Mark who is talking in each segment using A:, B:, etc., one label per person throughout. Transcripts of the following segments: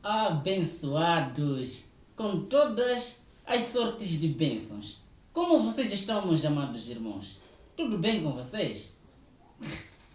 A: Abençoados com todas as sortes de bênçãos. Como vocês estão, meus amados irmãos? Tudo bem com vocês?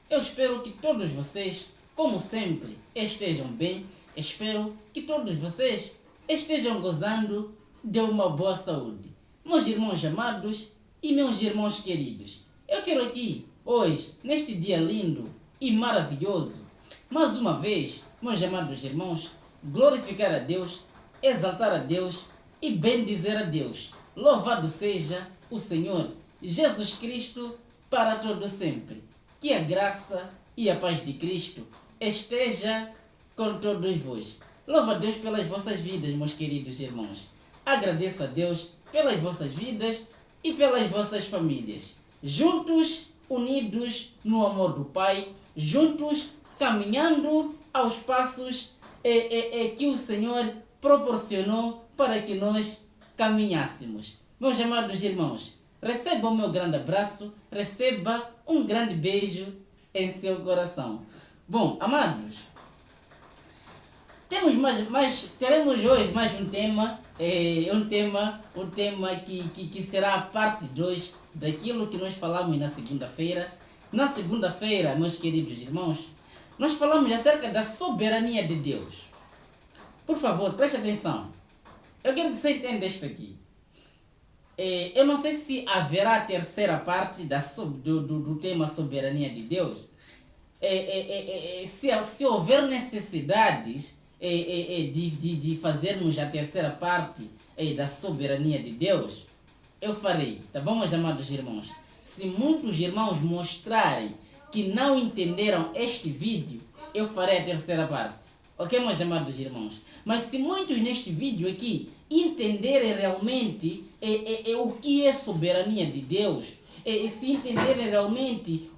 A: Eu espero que todos vocês, como sempre, estejam bem. Espero que todos vocês estejam gozando de uma boa saúde. Meus irmãos amados e meus irmãos queridos, eu quero aqui, hoje, neste dia lindo e maravilhoso, mais uma vez, meus amados irmãos, glorificar a Deus, exaltar a Deus e bendizer a Deus. Louvado seja o Senhor Jesus Cristo para todo sempre. Que a graça e a paz de Cristo esteja com todos vós. Louvo a Deus pelas vossas vidas, meus queridos irmãos. Agradeço a Deus pelas vossas vidas e pelas vossas famílias. Juntos, unidos no amor do Pai, juntos, caminhando aos passos que o Senhor proporcionou para que nós caminhássemos. Meus amados irmãos, receba o meu grande abraço, receba um grande beijo em seu coração. Bom, amados, teremos hoje mais um tema, um tema que será a parte 2 daquilo que nós falamos na segunda-feira. Na segunda-feira, meus queridos irmãos, nós falamos acerca da soberania de Deus. Por favor, preste atenção. Eu quero que você entenda isto aqui. Eu não sei se haverá a terceira parte do tema soberania de Deus. Se houver necessidades de fazermos a terceira parte da soberania de Deus, eu farei, tá bom, meus amados irmãos? Se muitos irmãos mostrarem que não entenderam este vídeo, eu farei a terceira parte. Ok, meus amados irmãos? Mas se muitos neste vídeo aqui entenderem realmente o que é soberania de Deus, se entenderem realmente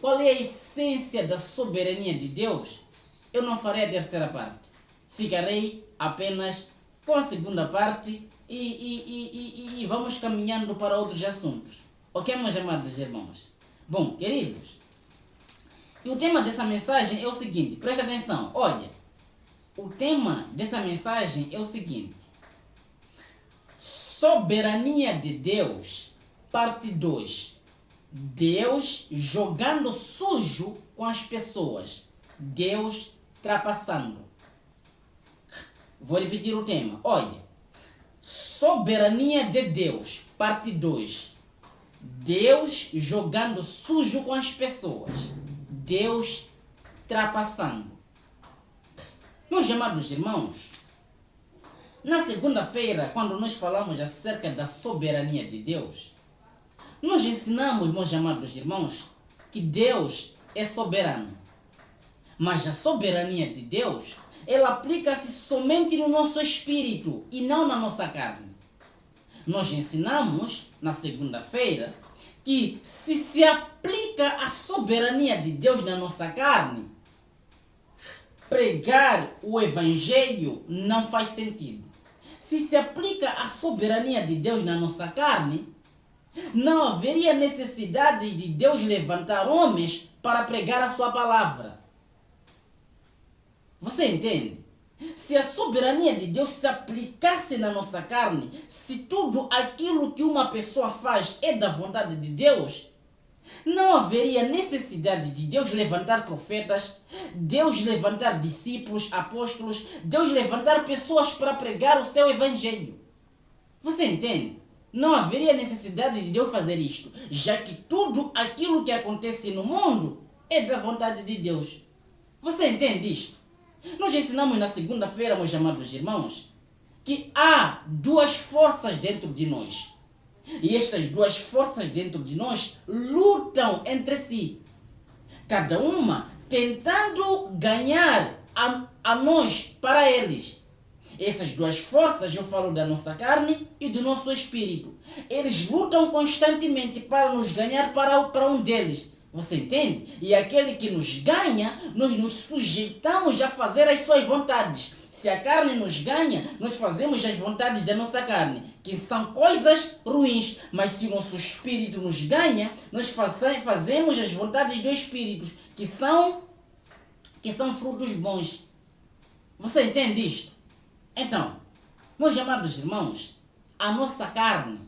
A: qual é a essência da soberania de Deus, eu não farei a terceira parte. Ficarei apenas com a segunda parte e vamos caminhando para outros assuntos. Ok, meus amados irmãos? Bom, queridos, e o tema dessa mensagem é o seguinte, preste atenção, olha, o tema dessa mensagem é o seguinte: soberania de Deus, parte 2. Deus jogando sujo com as pessoas, Deus trapassando. Vou repetir o tema, olha, soberania de Deus, parte 2. Deus jogando sujo com as pessoas, Deus trapassando. Meus amados irmãos, na segunda-feira, quando nós falamos acerca da soberania de Deus, nós ensinamos, meus amados irmãos, que Deus é soberano. Mas a soberania de Deus, ela aplica-se somente no nosso espírito e não na nossa carne. Nós ensinamos, na segunda-feira, que se aplica a soberania de Deus na nossa carne, pregar o Evangelho não faz sentido. Se aplica a soberania de Deus na nossa carne, não haveria necessidade de Deus levantar homens para pregar a sua palavra. Você entende? Se a soberania de Deus se aplicasse na nossa carne, se tudo aquilo que uma pessoa faz é da vontade de Deus, não haveria necessidade de Deus levantar profetas, Deus levantar discípulos, apóstolos, Deus levantar pessoas para pregar o seu evangelho. Você entende? Não haveria necessidade de Deus fazer isto, já que tudo aquilo que acontece no mundo é da vontade de Deus. Você entende isto? Nós ensinamos na segunda-feira, meus amados irmãos, que há duas forças dentro de nós. E estas duas forças dentro de nós lutam entre si. Cada uma tentando ganhar a nós para eles. Essas duas forças, eu falo da nossa carne e do nosso espírito. Eles lutam constantemente para nos ganhar para um deles. Você entende? E aquele que nos ganha, nós nos sujeitamos a fazer as suas vontades. Se a carne nos ganha, nós fazemos as vontades da nossa carne, que são coisas ruins. Mas se o nosso espírito nos ganha, nós fazemos as vontades do espírito, que são frutos bons. Você entende isto? Então, meus amados irmãos, a nossa carne,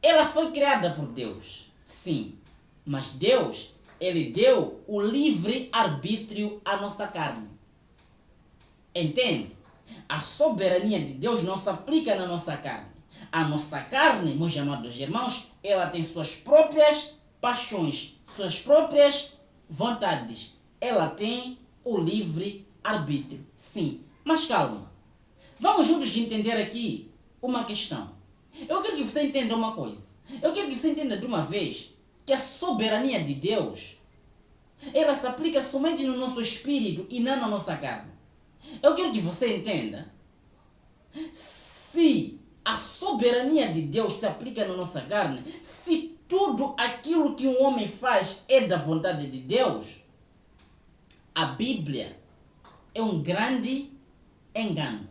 A: ela foi criada por Deus, sim. Mas Deus, Ele deu o livre arbítrio à nossa carne. Entende? A soberania de Deus não se aplica na nossa carne. A nossa carne, meus amados irmãos, ela tem suas próprias paixões, suas próprias vontades. Ela tem o livre arbítrio, sim. Mas calma. Vamos juntos entender aqui uma questão. Eu quero que você entenda uma coisa. Eu quero que você entenda de uma vez que a soberania de Deus, ela se aplica somente no nosso espírito e não na nossa carne. Eu quero que você entenda. Se a soberania de Deus se aplica na nossa carne, se tudo aquilo que um homem faz é da vontade de Deus, a Bíblia é um grande engano.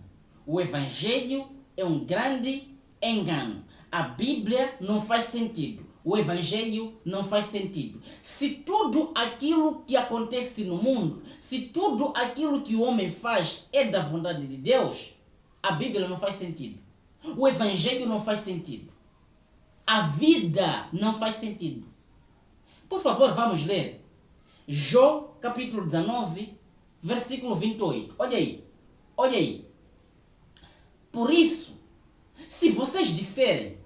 A: O Evangelho é um grande engano. A Bíblia não faz sentido. O Evangelho não faz sentido. Se tudo aquilo que acontece no mundo, se tudo aquilo que o homem faz é da vontade de Deus, a Bíblia não faz sentido. O Evangelho não faz sentido. A vida não faz sentido. Por favor, vamos ler Jó, capítulo 19, versículo 28. Olha aí. Olha aí. Por isso, se vocês disserem,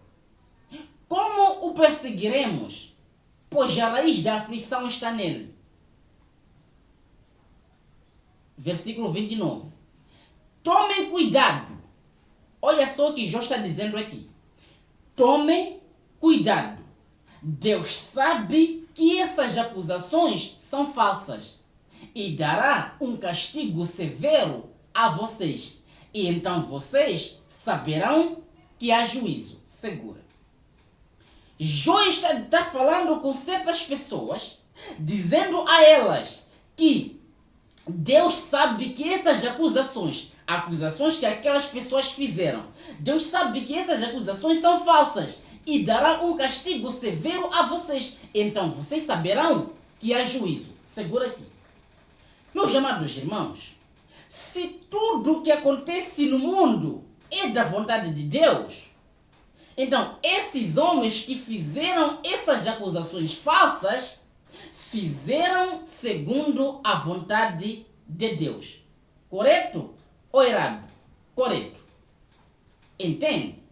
A: como o perseguiremos? Pois a raiz da aflição está nele. Versículo 29. Tomem cuidado. Olha só o que Jó está dizendo aqui. Tomem cuidado. Deus sabe que essas acusações são falsas e dará um castigo severo a vocês. E então vocês saberão que há juízo. Segura. Jó está falando com certas pessoas, dizendo a elas que Deus sabe que essas acusações que aquelas pessoas fizeram, Deus sabe que essas acusações são falsas e dará um castigo severo a vocês. Então vocês saberão que há juízo. Segura aqui. Meus amados irmãos, se tudo o que acontece no mundo é da vontade de Deus, então esses homens que fizeram essas acusações falsas fizeram segundo a vontade de Deus. Correto ou errado? Correto. Entende?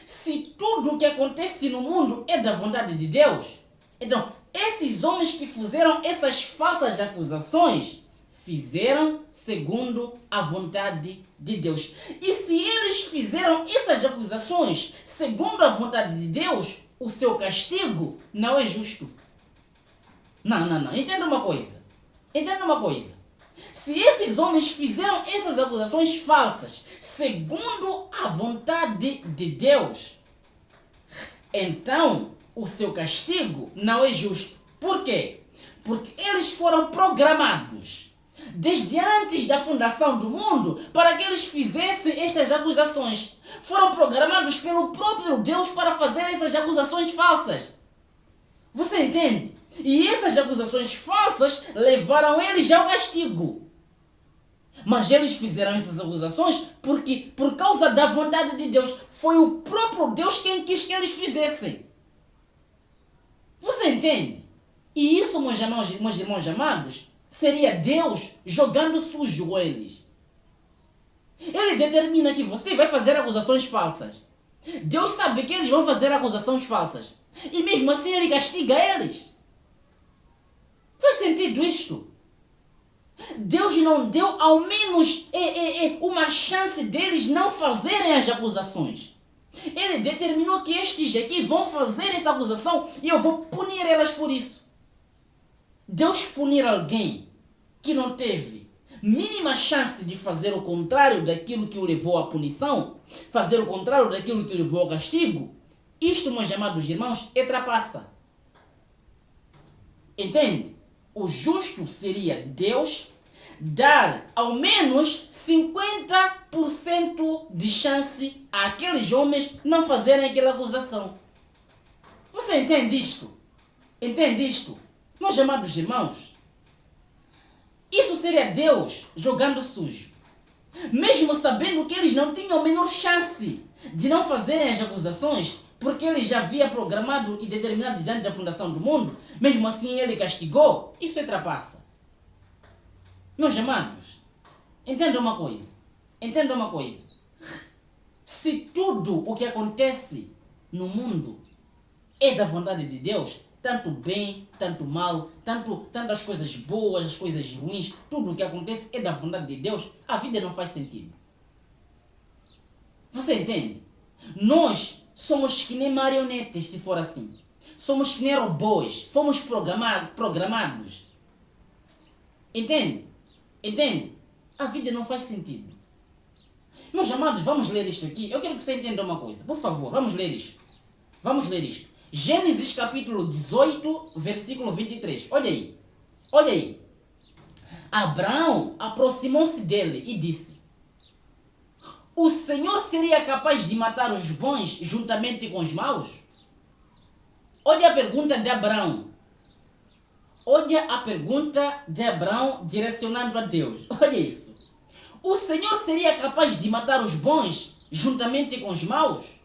A: Se tudo o que acontece no mundo é da vontade de Deus, então esses homens que fizeram essas falsas acusações fizeram segundo a vontade de Deus. E se eles fizeram essas acusações segundo a vontade de Deus, o seu castigo não é justo. Não. Entenda uma coisa. Se esses homens fizeram essas acusações falsas segundo a vontade de Deus, então o seu castigo não é justo. Por quê? Porque eles foram programados desde antes da fundação do mundo para que eles fizessem estas acusações. Foram programados pelo próprio Deus para fazer essas acusações falsas. Você entende? E essas acusações falsas levaram eles ao castigo. Mas eles fizeram essas acusações porque, por causa da vontade de Deus, foi o próprio Deus quem quis que eles fizessem. Você entende? E isso, meus irmãos amados, seria Deus jogando sujo eles. Ele determina que você vai fazer acusações falsas. Deus sabe que eles vão fazer acusações falsas. E mesmo assim ele castiga eles. Faz sentido isto? Deus não deu ao menos uma chance deles não fazerem as acusações. Ele determinou que estes aqui vão fazer essa acusação e eu vou punir elas por isso. Deus punir alguém que não teve mínima chance de fazer o contrário daquilo que o levou à punição, fazer o contrário daquilo que o levou ao castigo, isto, meus amados irmãos, é trapaça. Entende? O justo seria Deus dar ao menos 50% de chance àqueles homens não fazerem aquela acusação. Você entende isto? Entende isto? Meus amados irmãos, Isso seria Deus jogando sujo. Mesmo sabendo que eles não tinham a menor chance de não fazerem as acusações, porque ele já havia programado e determinado diante da fundação do mundo, mesmo assim ele castigou. Isso é trapaça. Meus amados, entendam uma coisa. Entendam uma coisa. Se tudo o que acontece no mundo é da vontade de Deus, tanto bem, tanto mal, tanto as coisas boas, as coisas ruins, tudo o que acontece é da vontade de Deus, a vida não faz sentido. Você entende? Nós somos que nem marionetes, se for assim. Somos que nem robôs. Fomos programados. Entende? Entende? A vida não faz sentido. Meus amados, vamos ler isto aqui. Eu quero que você entenda uma coisa. Por favor, vamos ler isto. Vamos ler isto. Gênesis capítulo 18, versículo 23. Olha aí. Olha aí. Abraão aproximou-se dele e disse: o Senhor seria capaz de matar os bons juntamente com os maus? Olha a pergunta de Abraão. Olha a pergunta de Abraão direcionando a Deus. Olha isso. O Senhor seria capaz de matar os bons juntamente com os maus?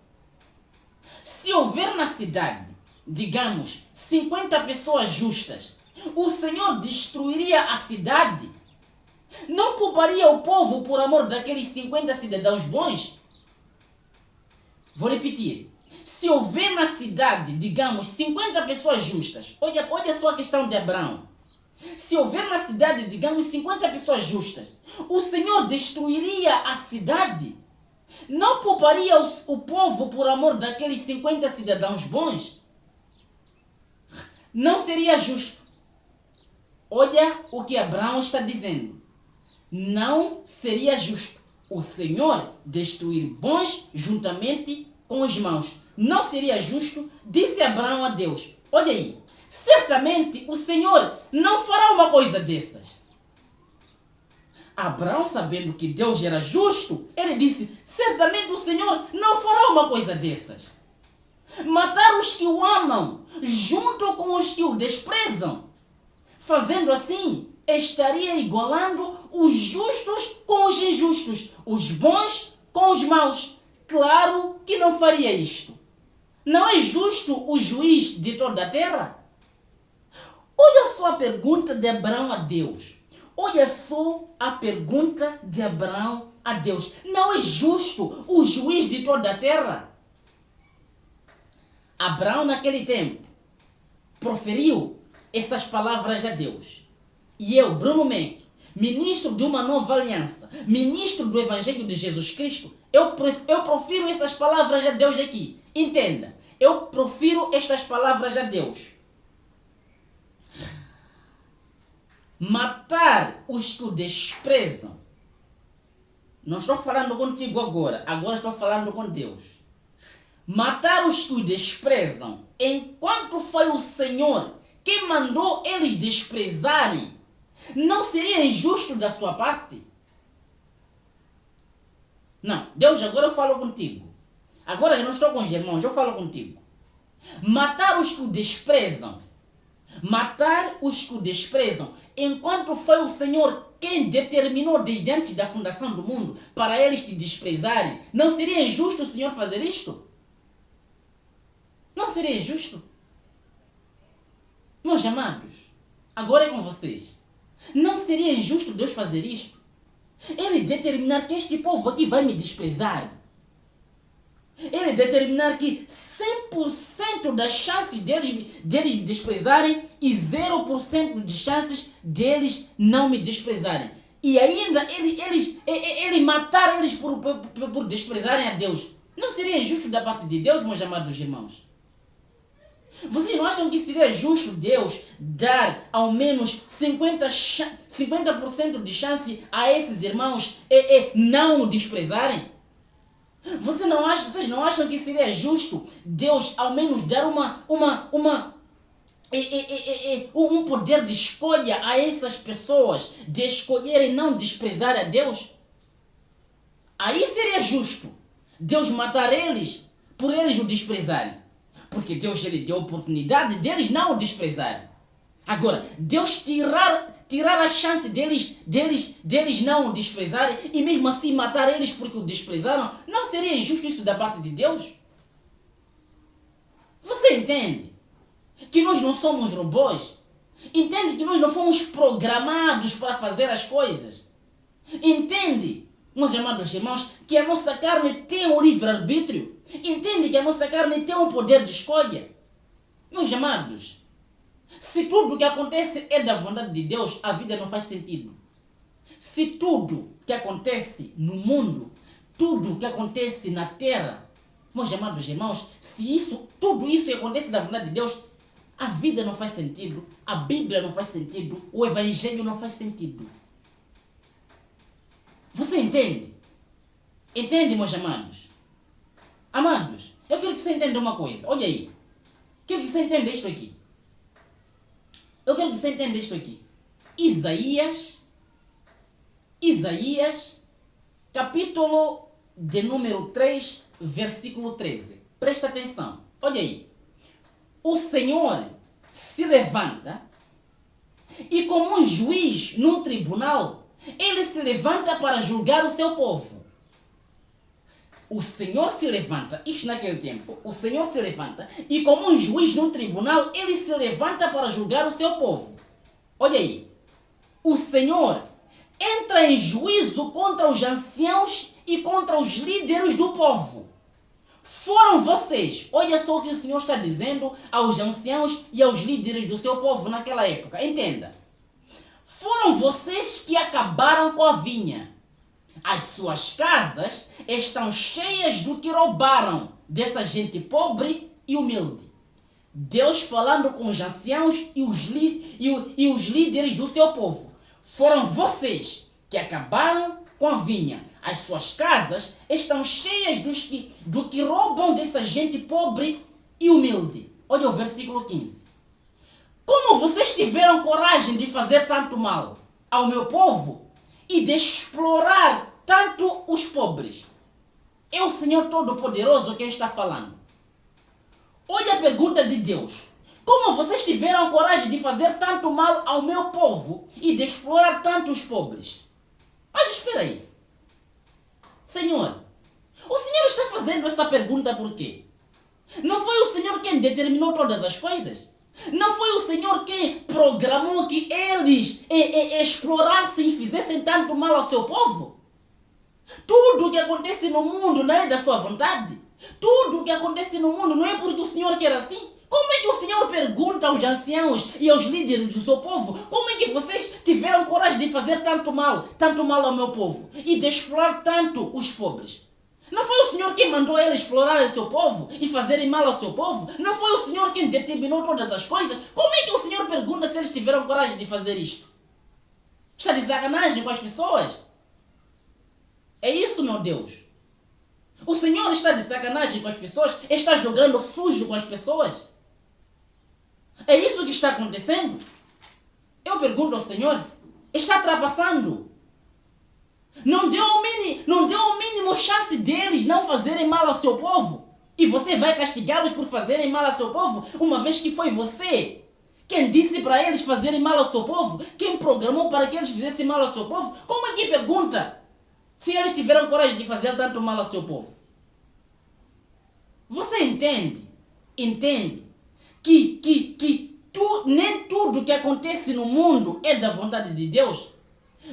A: Se houver na cidade, digamos, 50 pessoas justas, o Senhor destruiria a cidade? Não pouparia o povo por amor daqueles 50 cidadãos bons? Vou repetir. Se houver na cidade, digamos, 50 pessoas justas, olha só a questão de Abraão. Se houver na cidade, digamos, 50 pessoas justas, o Senhor destruiria a cidade? Não pouparia o povo por amor daqueles 50 cidadãos bons? Não seria justo. Olha o que Abraão está dizendo. Não seria justo o Senhor destruir bons juntamente com os maus. Não seria justo, disse Abraão a Deus. Olha aí, certamente o Senhor não fará uma coisa dessas. Abraão, sabendo que Deus era justo, ele disse, certamente o Senhor não fará uma coisa dessas. Matar os que o amam, junto com os que o desprezam. Fazendo assim, estaria igualando os justos com os injustos, os bons com os maus. Claro que não faria isto. Não é justo o juiz de toda a terra? Olha só a pergunta de Abraão a Deus. Olha só a pergunta de Abraão a Deus. Não é justo o juiz de toda a terra? Abraão, naquele tempo, proferiu essas palavras a Deus. E eu, Bruno Menck, ministro de uma nova aliança, ministro do Evangelho de Jesus Cristo, eu profiro essas palavras a Deus aqui. Entenda, eu profiro estas palavras a Deus. Matar os que o desprezam. Não estou falando contigo agora estou falando com Deus. Matar os que o desprezam, enquanto foi o Senhor quem mandou eles desprezarem, não seria injusto da sua parte? Não, Deus, agora eu falo contigo. Agora eu não estou com os irmãos, eu falo contigo. Matar os que o desprezam. Matar os que o desprezam, enquanto foi o Senhor quem determinou desde antes da fundação do mundo para eles te desprezarem, não seria injusto o Senhor fazer isto? Não seria injusto? Meus amados, agora é com vocês. Não seria injusto Deus fazer isto? Ele determinar que este povo aqui vai me desprezar. Ele determinar que 100% das chances deles me desprezarem e 0% de chances deles não me desprezarem. E ainda ele matar eles por desprezarem a Deus. Não seria injusto da parte de Deus, meus amados irmãos? Vocês não acham que seria justo Deus dar ao menos 50% de chance a esses irmãos não o desprezarem? Vocês não acham que seria justo Deus ao menos dar um poder de escolha a essas pessoas de escolherem não desprezar a Deus? Aí seria justo Deus matar eles por eles o desprezarem. Porque Deus ele deu a oportunidade deles não o desprezarem. Agora, Deus tirar tirar a chance deles não o desprezarem e mesmo assim matar eles porque o desprezaram, não seria injusto isso da parte de Deus? Você entende que nós não somos robôs? Entende que nós não fomos programados para fazer as coisas? Entende, meus amados irmãos, que a nossa carne tem um livre-arbítrio? Entende que a nossa carne tem um poder de escolha? Meus amados, se tudo que acontece é da vontade de Deus, a vida não faz sentido. Se tudo que acontece no mundo, tudo que acontece na terra, meus amados irmãos, se tudo isso acontece da vontade de Deus, a vida não faz sentido, a Bíblia não faz sentido, o Evangelho não faz sentido. Você entende? Entende, meus amados? Amados, eu quero que você entenda uma coisa. Olha aí. Quero que você entenda isto aqui. Eu quero que você entenda isto aqui. Isaías, capítulo de número 3, versículo 13. Presta atenção. Olha aí. O Senhor se levanta e como um juiz num tribunal, ele se levanta para julgar o seu povo. O Senhor se levanta, isto naquele tempo, o Senhor se levanta e como um juiz num tribunal, ele se levanta para julgar o seu povo. Olha aí, o Senhor entra em juízo contra os anciãos e contra os líderes do povo. Foram vocês, olha só o que o Senhor está dizendo aos anciãos e aos líderes do seu povo naquela época, entenda. Foram vocês que acabaram com a vinha. As suas casas estão cheias do que roubaram dessa gente pobre e humilde. Deus falando com os anciãos e os líderes do seu povo. Foram vocês que acabaram com a vinha. As suas casas estão cheias do que roubam dessa gente pobre e humilde. Olha o versículo 15. Como vocês tiveram coragem de fazer tanto mal ao meu povo e de explorar tanto os pobres? É o Senhor Todo-Poderoso quem está falando. Olha a pergunta de Deus. Como vocês tiveram coragem de fazer tanto mal ao meu povo e de explorar tanto os pobres? Mas espera aí. Senhor, o Senhor está fazendo essa pergunta por quê? Não foi o Senhor quem determinou todas as coisas? Não foi o Senhor quem programou que eles explorassem e fizessem tanto mal ao seu povo? Tudo que acontece no mundo não é da sua vontade? Tudo que acontece no mundo não é porque o Senhor quer assim? Como é que o Senhor pergunta aos anciãos e aos líderes do seu povo? Como é que vocês tiveram coragem de fazer tanto mal ao meu povo e de explorar tanto os pobres? Não foi o Senhor quem mandou eles explorar o seu povo e fazerem mal ao seu povo? Não foi o Senhor quem determinou todas as coisas? Como é que o Senhor pergunta se eles tiveram coragem de fazer isto? Está de sacanagem com as pessoas? É isso, meu Deus. O Senhor está de sacanagem com as pessoas? Está jogando sujo com as pessoas? É isso que está acontecendo? Eu pergunto ao Senhor, está ultrapassando? Não deu o mínimo chance deles não fazerem mal ao seu povo? E você vai castigá-los por fazerem mal ao seu povo, uma vez que foi você quem disse para eles fazerem mal ao seu povo? Quem programou para que eles fizessem mal ao seu povo? Como é que pergunta se eles tiveram coragem de fazer tanto mal ao seu povo? Você entende? Entende? Nem tudo que acontece no mundo é da vontade de Deus?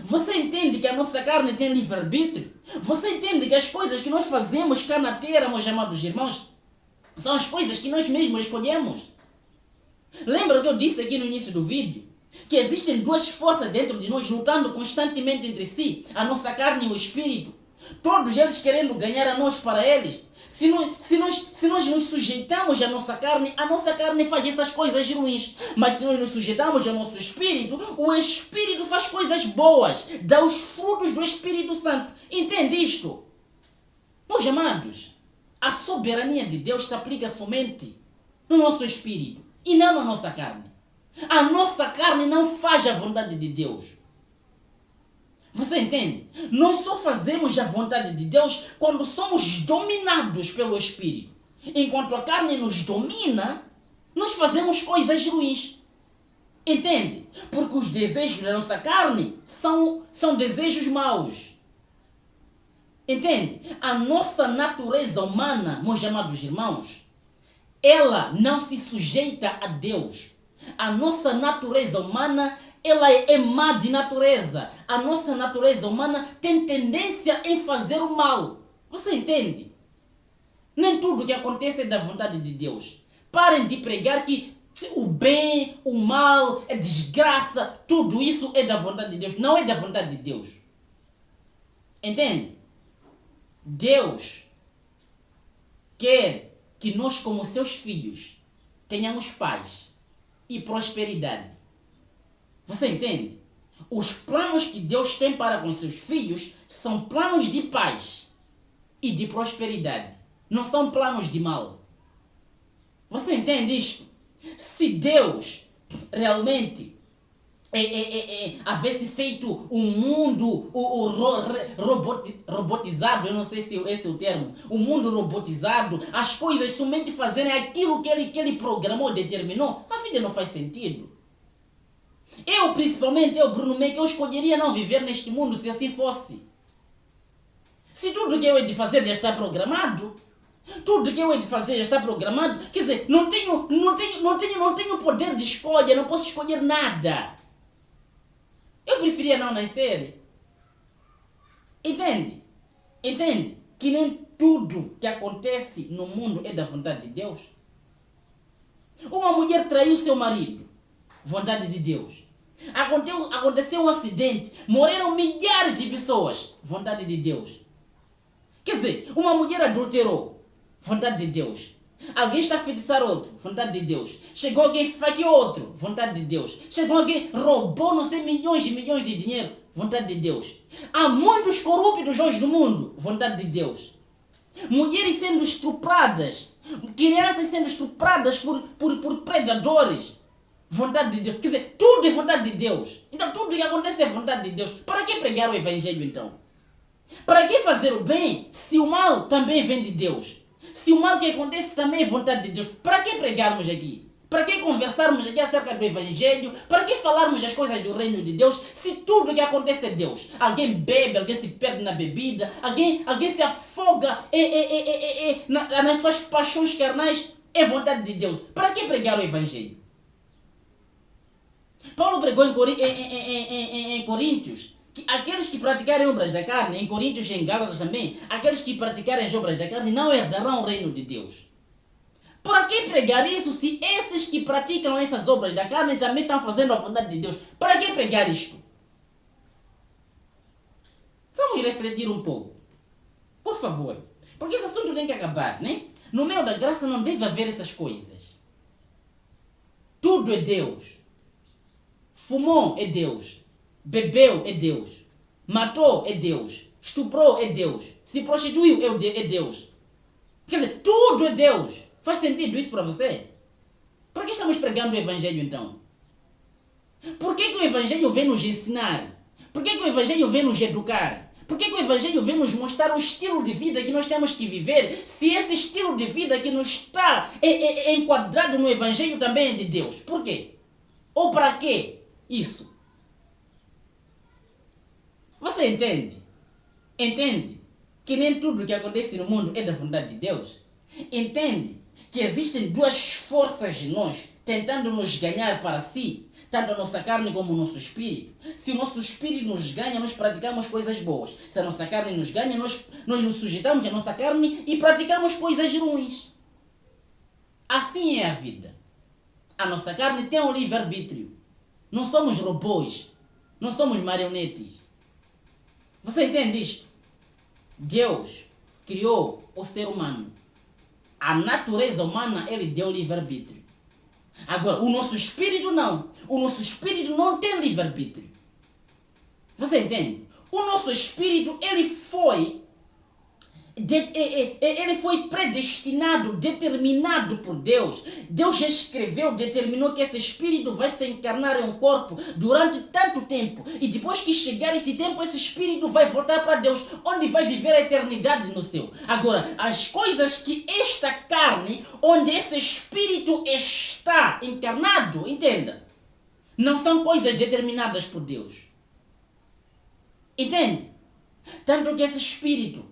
A: Você entende que a nossa carne tem livre-arbítrio? Você entende que as coisas que nós fazemos cá na terra, meus amados irmãos, são as coisas que nós mesmos escolhemos? Lembra o que eu disse aqui no início do vídeo? Que existem duas forças dentro de nós lutando constantemente entre si, a nossa carne e o espírito. Todos eles querendo ganhar a nós para eles. Se nós nos sujeitamos à nossa carne faz essas coisas ruins. Mas se nós nos sujeitamos ao nosso espírito, o espírito faz coisas boas, dá os frutos do Espírito Santo. Entende isto? Meus amados, a soberania de Deus se aplica somente no nosso espírito e não na nossa carne. A nossa carne não faz a vontade de Deus. Você entende? Nós só fazemos a vontade de Deus quando somos dominados pelo Espírito. Enquanto a carne nos domina, nós fazemos coisas ruins. Entende? Porque os desejos da nossa carne são desejos maus. Entende? A nossa natureza humana, meus amados irmãos, ela não se sujeita a Deus. A nossa natureza humana, ela é má de natureza. A nossa natureza humana tem tendência em fazer o mal. Você entende? Nem tudo que acontece é da vontade de Deus. Parem de pregar que o bem, o mal, a desgraça, tudo isso é da vontade de Deus. Não é da vontade de Deus. Entende? Deus quer que nós, como seus filhos, tenhamos paz e prosperidade. Você entende? Os planos que Deus tem para com seus filhos são planos de paz e de prosperidade. Não são planos de mal. Você entende isto? Se Deus realmente havesse feito um mundo robotizado, eu não sei se esse é o termo, um mundo robotizado, as coisas somente fazerem aquilo que ele programou, determinou, a vida não faz sentido. Principalmente eu, Bruno Meck, eu escolheria não viver neste mundo se assim fosse. Se tudo que eu hei de fazer já está programado, tudo que eu hei de fazer já está programado, quer dizer, não tenho poder de escolha, não posso escolher nada. Eu preferia não nascer. Entende? Entende? Que nem tudo que acontece no mundo é da vontade de Deus. Uma mulher traiu seu marido, vontade de Deus. Aconteceu um acidente, morreram milhares de pessoas, vontade de Deus. Quer dizer, uma mulher adulterou, vontade de Deus. Alguém está a feitiçar outro, vontade de Deus. Chegou alguém e faqueou outro, vontade de Deus. Chegou alguém, roubou não sei milhões e milhões de dinheiro, vontade de Deus. Há muitos corruptos hoje no mundo, vontade de Deus. Mulheres sendo estupradas, crianças sendo estupradas por predadores, vontade de Deus. Quer dizer, tudo é vontade de Deus. Então tudo que acontece é vontade de Deus. Para que pregar o evangelho então? Para que fazer o bem se o mal também vem de Deus? Se o mal que acontece também é vontade de Deus, para que pregarmos aqui? Para que conversarmos aqui acerca do Evangelho? Para que falarmos as coisas do reino de Deus? Se tudo que acontece é Deus. Alguém bebe, alguém se perde na bebida, alguém se afoga nas suas paixões carnais, é vontade de Deus. Para que pregar o Evangelho? Paulo pregou em Coríntios que aqueles que praticarem obras da carne, em Coríntios e em Gálatas também, aqueles que praticarem as obras da carne não herdarão o reino de Deus. Para que pregar isso se esses que praticam essas obras da carne também estão fazendo a vontade de Deus? Para que pregar isto? Vamos refletir um pouco. Por favor. Porque esse assunto tem que acabar, né? No meio da graça não deve haver essas coisas. Tudo é Deus. Fumou é Deus. Bebeu é Deus. Matou é Deus. Estuprou é Deus. Se prostituiu é Deus. Quer dizer, tudo é Deus. Faz sentido isso para você? Para que estamos pregando o Evangelho então? Por que o Evangelho vem nos ensinar? Por que o Evangelho vem nos educar? Por que o Evangelho vem nos mostrar o estilo de vida que nós temos que viver? Se esse estilo de vida que nos está enquadrado no Evangelho também é de Deus. Por quê? Ou para quê isso? Você entende? Entende que nem tudo que acontece no mundo é da vontade de Deus? Entende que existem duas forças em nós tentando nos ganhar para si, tanto a nossa carne como o nosso espírito? Se o nosso espírito nos ganha, nós praticamos coisas boas. Se a nossa carne nos ganha, nós nos sujeitamos à nossa carne e praticamos coisas ruins. Assim é a vida. A nossa carne tem um livre-arbítrio. Não somos robôs. Não somos marionetes. Você entende isto? Deus criou o ser humano. A natureza humana, ele deu livre-arbítrio. Agora, o nosso espírito não. O nosso espírito não tem livre-arbítrio. Você entende? O nosso espírito, ele foi predestinado, determinado por Deus. Deus escreveu, determinou que esse espírito vai se encarnar em um corpo durante tanto tempo. E depois que chegar este tempo, esse espírito vai voltar para Deus, onde vai viver a eternidade no céu. Agora, as coisas que esta carne, onde esse espírito está encarnado, entenda, Não são coisas determinadas por Deus. Entende? Tanto que esse espírito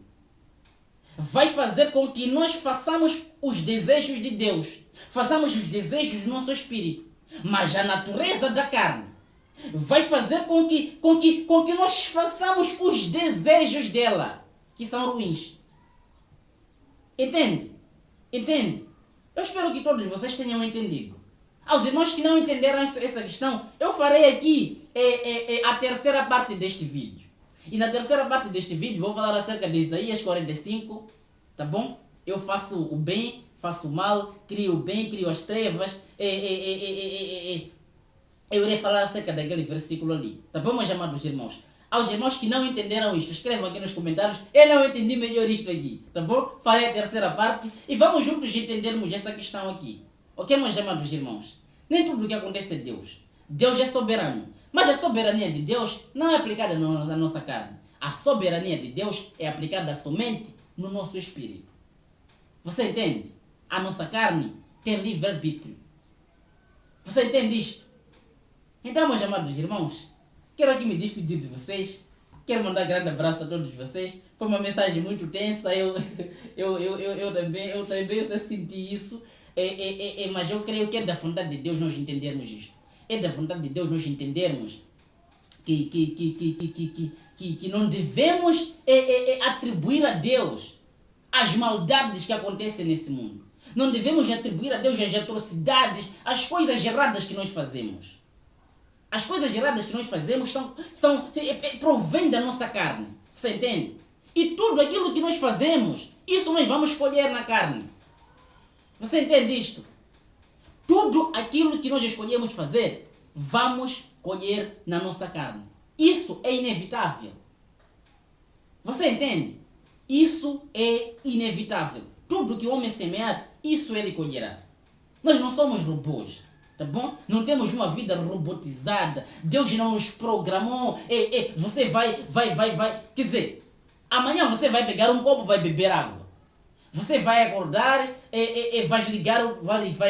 A: vai fazer com que nós façamos os desejos de Deus. Façamos os desejos do nosso espírito. Mas a natureza da carne vai fazer com que nós façamos os desejos dela, que são ruins. Entende? Entende? Eu espero que todos vocês tenham entendido. Aos irmãos que não entenderam essa questão, eu farei aqui a terceira parte deste vídeo. E na terceira parte deste vídeo vou falar acerca de Isaías 45, tá bom? Eu faço o bem, faço o mal, crio o bem, crio as trevas. Eu irei falar acerca daquele versículo ali, tá bom, meus amados irmãos? Aos irmãos que não entenderam isto, escrevam aqui nos comentários, eu não entendi melhor isto aqui, tá bom? Farei a terceira parte e vamos juntos entendermos essa questão aqui. Ok, meus amados irmãos? Nem tudo o que acontece é Deus. Deus é soberano. Mas a soberania de Deus não é aplicada na nossa carne. A soberania de Deus é aplicada somente no nosso espírito. Você entende? A nossa carne tem livre-arbítrio. Você entende isto? Então, meus amados irmãos, quero aqui me despedir de vocês. Quero mandar um grande abraço a todos vocês. Foi uma mensagem muito tensa. Eu também senti isso. Mas eu creio que é da vontade de Deus nós entendermos isto. É da vontade de Deus nós entendermos que não devemos atribuir a Deus as maldades que acontecem nesse mundo. Não devemos atribuir a Deus as atrocidades, as coisas erradas que nós fazemos. As coisas erradas que nós fazemos provém da nossa carne. Você entende? E tudo aquilo que nós fazemos, isso nós vamos colher na carne. Você entende isto? Tudo aquilo que nós escolhemos fazer, vamos colher na nossa carne. Isso é inevitável. Você entende? Isso é inevitável. Tudo que o homem semear, isso ele colherá. Nós não somos robôs, tá bom? Não temos uma vida robotizada. Deus não nos programou. Você vai. Quer dizer, amanhã você vai pegar um copo e vai beber água. Você vai acordar, vais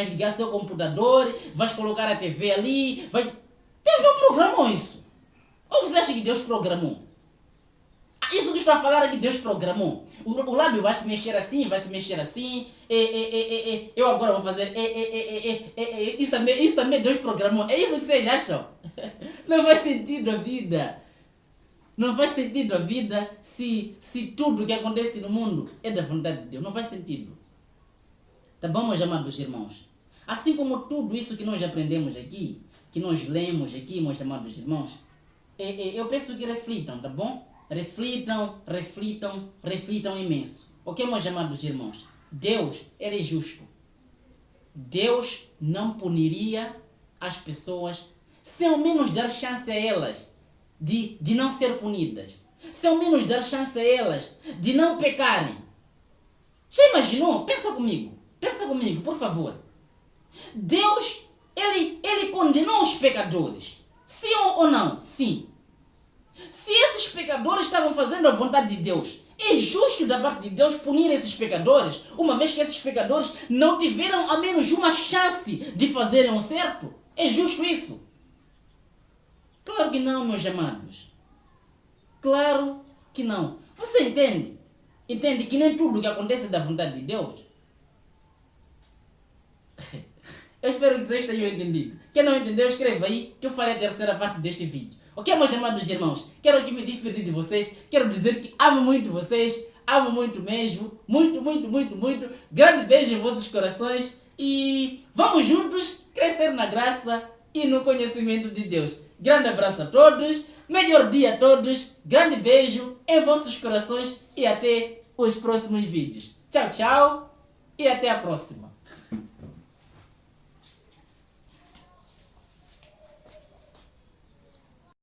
A: ligar seu computador, vais colocar a TV ali. Deus não programou isso. Ou você acha que Deus programou? Isso que estou a falar é que Deus programou. O lábio vai se mexer assim, vai se mexer assim. Eu agora vou fazer. Isso também Deus programou. É isso que vocês acham? Não faz sentido a vida. Não faz sentido a vida se tudo que acontece no mundo é da vontade de Deus. Não faz sentido. Tá bom, meus amados irmãos? Assim como tudo isso que nós aprendemos aqui, que nós lemos aqui, meus amados irmãos, eu peço que reflitam, tá bom? Reflitam imenso. Ok, meus amados irmãos? Deus, ele é justo. Deus não puniria as pessoas sem ao menos dar chance a elas de não ser punidas. Se ao menos dar chance a elas de não pecarem. Já imaginou? Pensa comigo, por favor. Deus, ele condenou os pecadores. Sim ou não? Sim. Se esses pecadores estavam fazendo a vontade de Deus, é justo da parte de Deus punir esses pecadores, uma vez que esses pecadores não tiveram ao menos uma chance de fazerem o certo? É justo isso? Claro que não, meus amados. Claro que não. Você entende? Entende que nem tudo que acontece é da vontade de Deus? Eu espero que vocês tenham entendido. Quem não entendeu, escreva aí que eu farei a terceira parte deste vídeo. Ok, meus amados irmãos? Quero aqui me despedir de vocês. Quero dizer que amo muito vocês. Amo muito mesmo. Muito, muito, muito, muito. Grande beijo em vossos corações. E vamos juntos crescer na graça e no conhecimento de Deus. Grande abraço a todos. Melhor dia a todos. Grande beijo em vossos corações. E até os próximos vídeos. Tchau, tchau. E até a próxima.